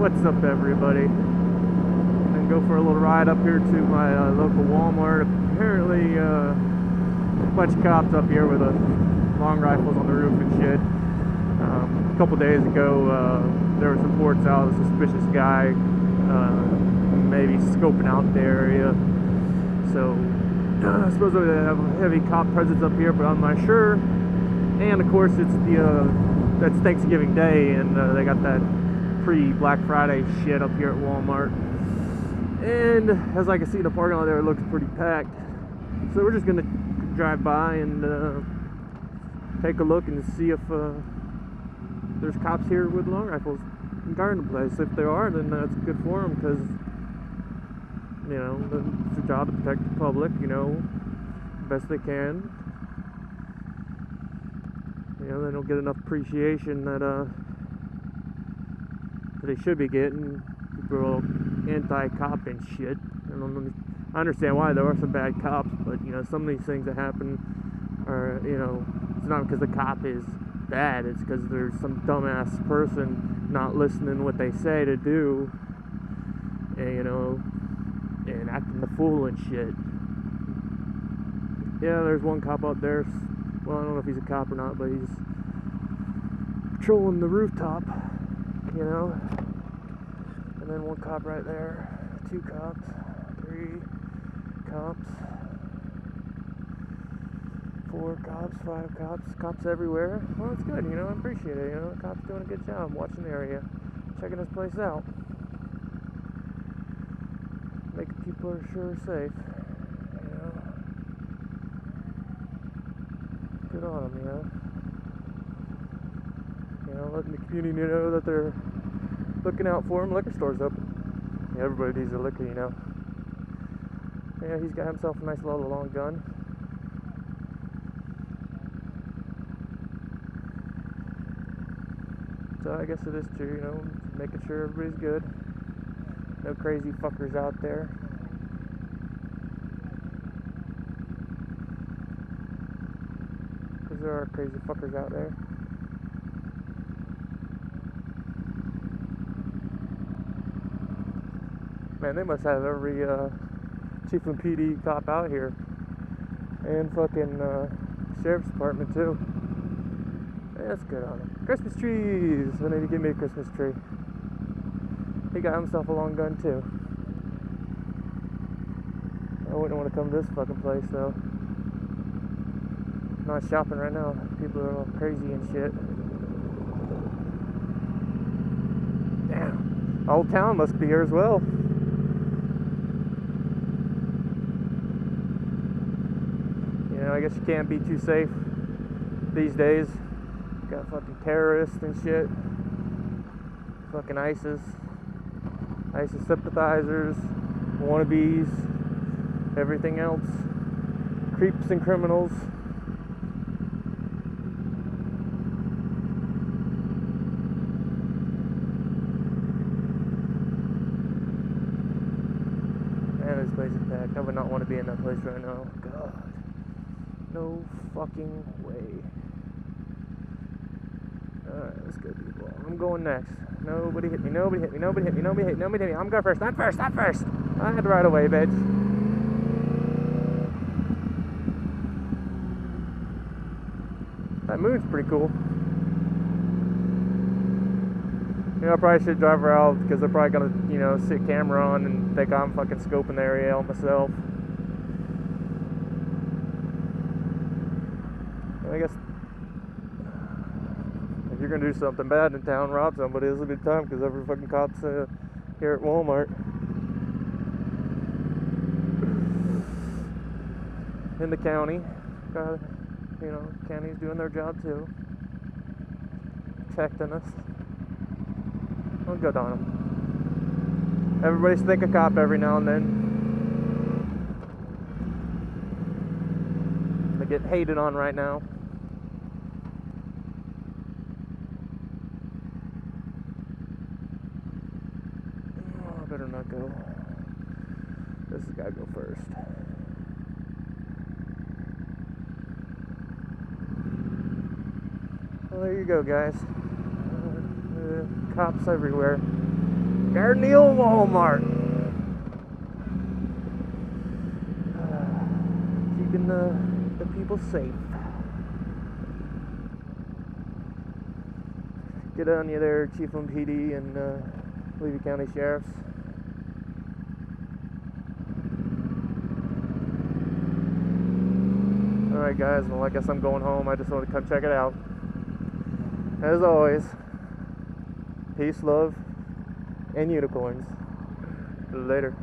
What's up, everybody? I'm gonna go for a little ride up here to my local Walmart. Apparently, a bunch of cops up here with long rifles on the roof and shit. A couple days ago, there were some reports out of a suspicious guy, maybe scoping out the area. So, supposedly they have a heavy cop presence up here, but I'm not sure. And of course, it's that's Thanksgiving Day, and they got that pre-Black Friday shit up here at Walmart. And as I can see, the parking lot there looks pretty packed. So we're just gonna drive by and take a look and see if there's cops here with long rifles guarding the place. If there are, then that's good for them, because you know, it's their job to protect the public, you know, best they can. You know, they don't get enough appreciation that they should be getting. People are all anti-cop and shit. I understand why there are some bad cops, but you know, some of these things that happen are, you know, it's not because the cop is bad, it's because there's some dumbass person not listening to what they say to do, and you know, and acting the fool and shit. Yeah, there's one cop out there. Well, I don't know if he's a cop or not, but he's patrolling the rooftop, you know. And then one cop right there, 2 cops, 3 cops, 4 cops, 5 cops, cops everywhere. Well, it's good, you know, I appreciate it, you know. The cops doing a good job watching the area, checking this place out, making people are sure safe, you know. Good on them, you know. You know, letting the community know that they're looking out for them. Liquor store's open. Yeah, everybody needs a liquor, you know. Yeah, he's got himself a nice little long gun. So I guess it is true, you know, making sure everybody's good. No crazy fuckers out there. Because there are crazy fuckers out there. Man, they must have every chief and PD cop out here, and fucking sheriff's department too. Yeah, that's good on him. Christmas trees! I need to give me a Christmas tree. He got himself a long gun too. I wouldn't want to come to this fucking place though. I'm not shopping right now. People are all crazy and shit. Damn. Old Town must be here as well. I guess you can't be too safe these days. Got fucking terrorists and shit. Fucking ISIS sympathizers, wannabes, everything else. Creeps and criminals. Man, this place is packed. I would not want to be in that place right now. God. No fucking way. Alright, let's go, people. I'm going next. Nobody hit me, nobody hit me, nobody hit me, nobody hit me, nobody hit me. I'm going first, I'm first, I'm first! I had to ride away, bitch. That moon's pretty cool. You know, I probably should drive around because they're probably gonna, you know, sit camera on and think I'm fucking scoping the area out myself. I guess if you're gonna do something bad in town, rob somebody, this is a good time because every fucking cop's here at Walmart. In the county, you know, county's doing their job too, protecting us. Well, good on them. Everybody's think a cop every now and then. They get hated on right now. Better not go. This has got to go first. Well, there you go, guys. Cops everywhere. Guarding the old Walmart. Keeping the people safe. Good on you there, Chiefland PD and Levy County Sheriffs. Alright guys, well I guess I'm going home. I just wanted to come check it out. As always, peace, love, and unicorns. Later.